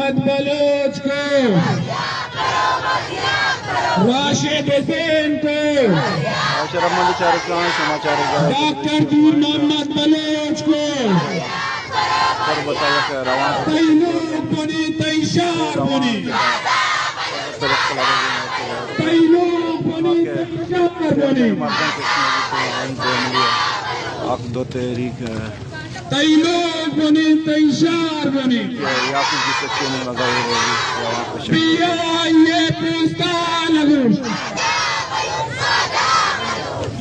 Mohammad Bloch को, राशिद हुसैन को, doctor दूर मोहम्मद बलोच को, कई लोग बने तैशार बने, कई लोग बने तैशार बने, दो तहरीक कई लोग बने तैशार बने। पिया ये पूछता लगूं,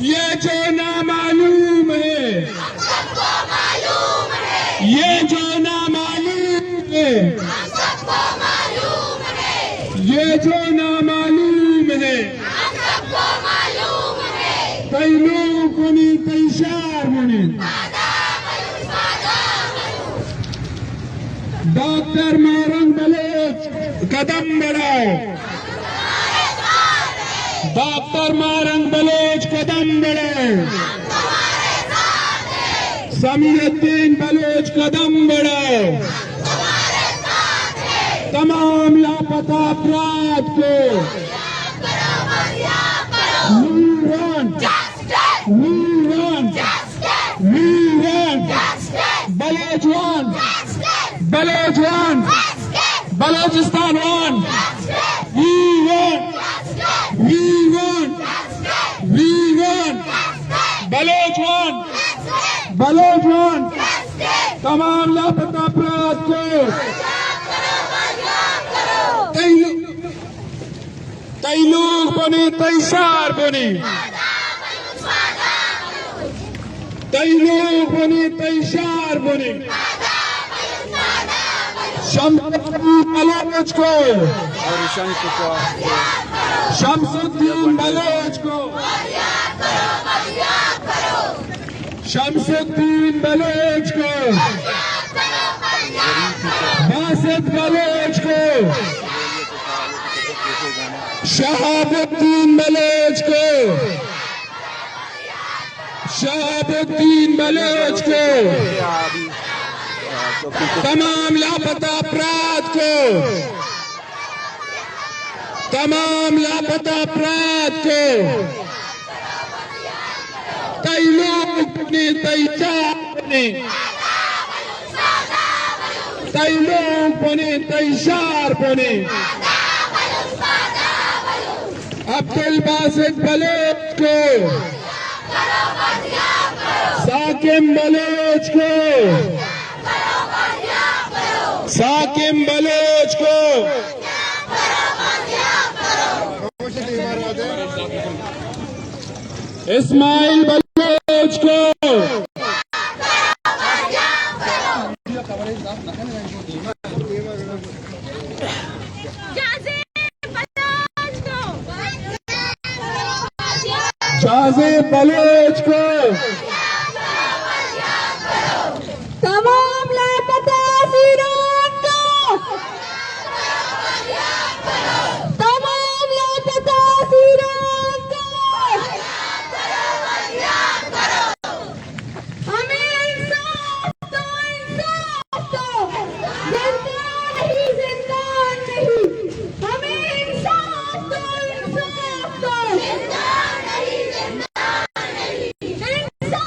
ये जो नामालूम है, ये जो नामालूम है, ये जो नामालूम है, कई लोग बने तैशार बने। डॉक्टर मारंग बलोच कदम बढ़ाओ, डॉक्टर मारंग बलोच कदम बढ़ाओ, समीरुद्दीन बलोच कदम बढ़ाओ, तमाम लापता अपराध को बलोच वन, बलोच वन, बलोचिस्तान वन, वी वन, बलोच वन, बलोच वन, तमाम लापता अपराध को कई लोग बने तैशार बने, कई लोग बने तैशार बने। शमसुद्दीन बलोच को, शमसुद्दीन बलोच को, शमसुद्दीन बलोच को, बासित बलोच को, शहाबुद्दीन बलोच को, शहाबुद्दीन बलोच को, तमाम लापता अपराध को, तमाम लापता अपराध को कई लोग बने तैशार बने, कई लोग बने तैशार बने। अब्दुल बासित बलोच को, साकिम बलोच को, साकिम बलोच को, इस्माइल बलोच को, जाज़िब बलोच को, तमाम लापता असीरान को, तमाम लापता असीरान को, हमें इंसाफ दो, इंसाफ दो, जिंदा नहीं, जिंदा नहीं, हमें इंसाफ दो, इंसाफ दो, जिंदा नहीं, जिंदा नहीं, इंसाफ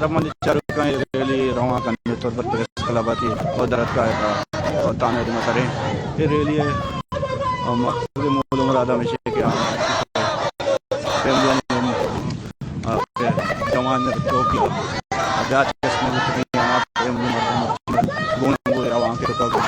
Taman dicarukan rally Roma kan metode berperes kelabati darat kaya tanah di Matare rally maksudnya mulung rada mesya kaya pemilihan zaman Tokyo ada tes mengutuk yang apa yang bunga bunga rawang kita tahu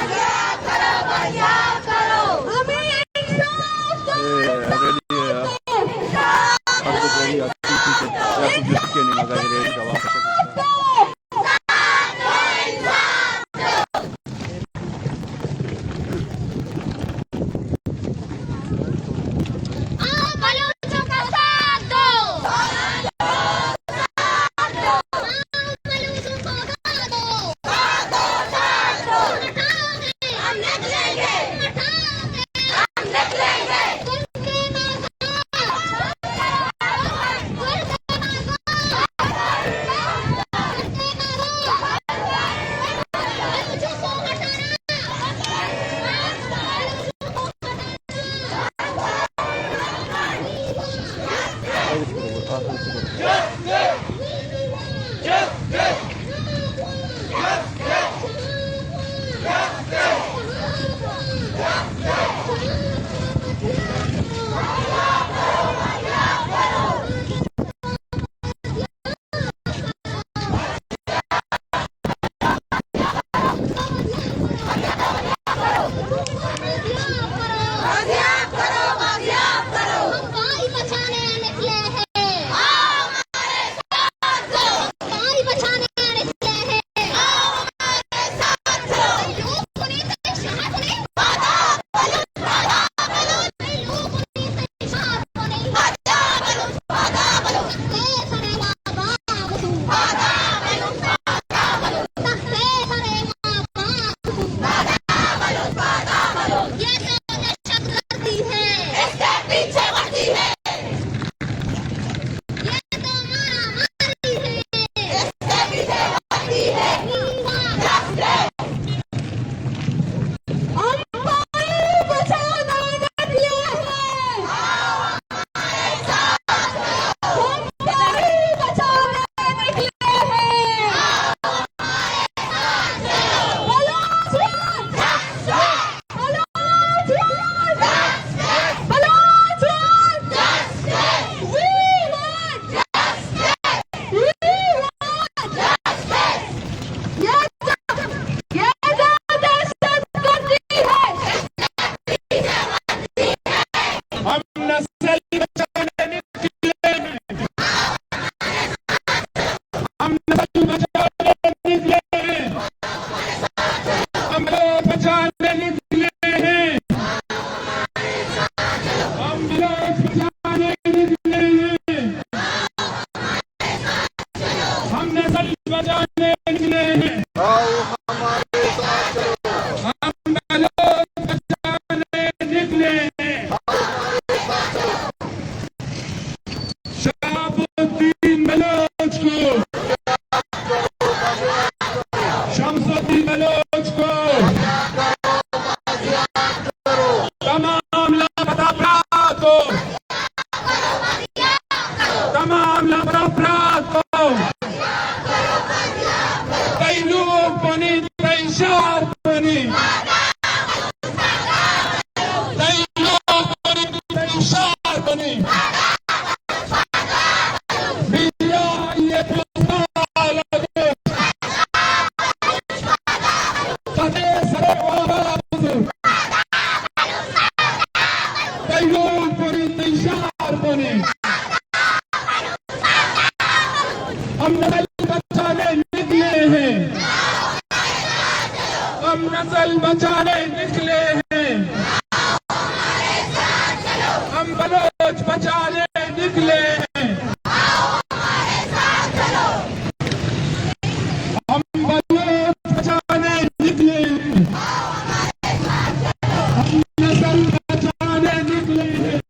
हम नस्ल बचाने निकले हैं, हम नस्ल बचाने निकले हैं, हम बलोच बचाने निकले हैं, हम बलोच बचाने निकले हैं, हम नस्ल बचाने निकले हैं,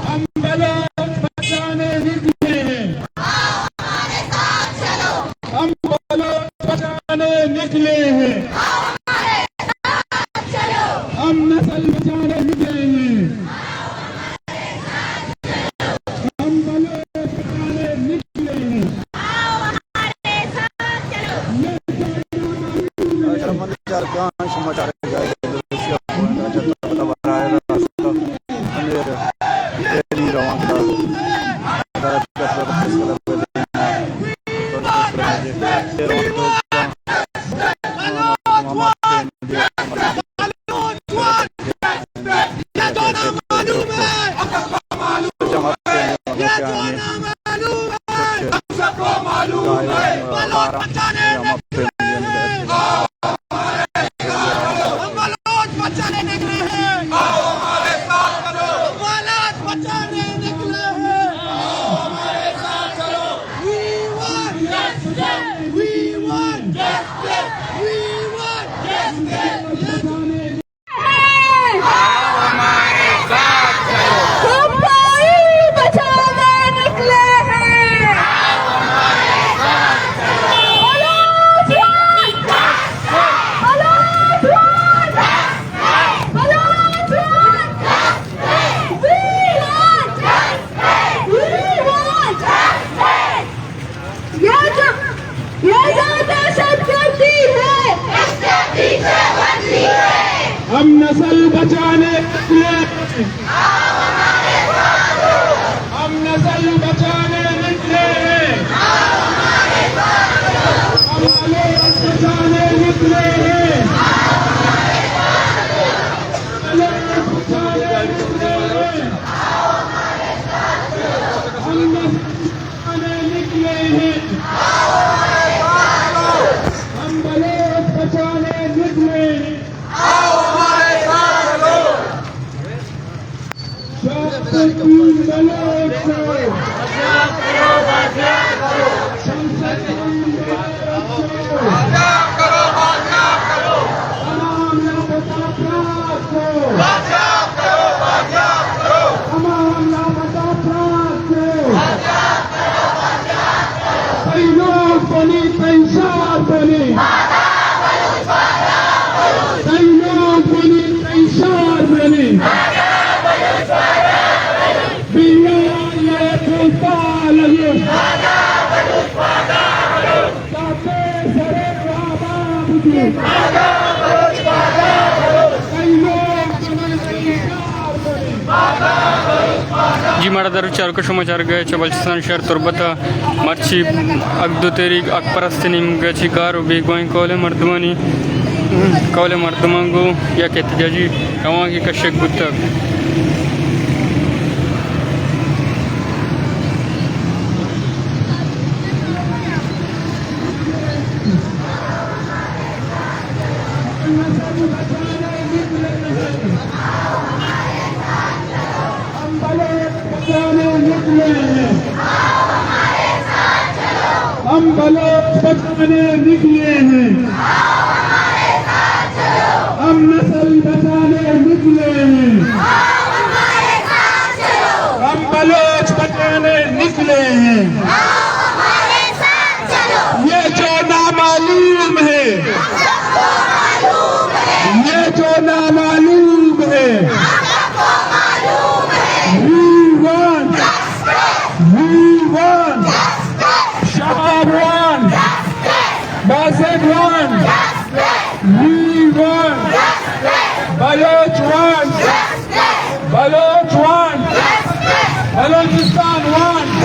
हम बलोच बचाने निकले हैं, हम बलोच बचाने निकले हैं। समाचार हम नस्ल बचाने निकले, हम नस्ल बचाने निकले, हम लोग बचाने निकले, हम बचाने निकले हैं, हम बलोच बचाने निकले हैं। जी मारा चारको समाचार गए बलचिस्तान शहर तुरबता मर्ची अगदो तेरी अकपरस्तिनी गची गारो बेगवाई कौले मर्दमांगो या कहते कवा की कशक गुत्तक हम बलोच बचाने निकले हैं, हम नस्ल बचाने निकले हैं, हम बलोच बचाने निकले हैं। ये जो नामालूम है, ये जो नामालूम है, we won, Shahab won, Basit won, we won, Baloch won, Balochistan won.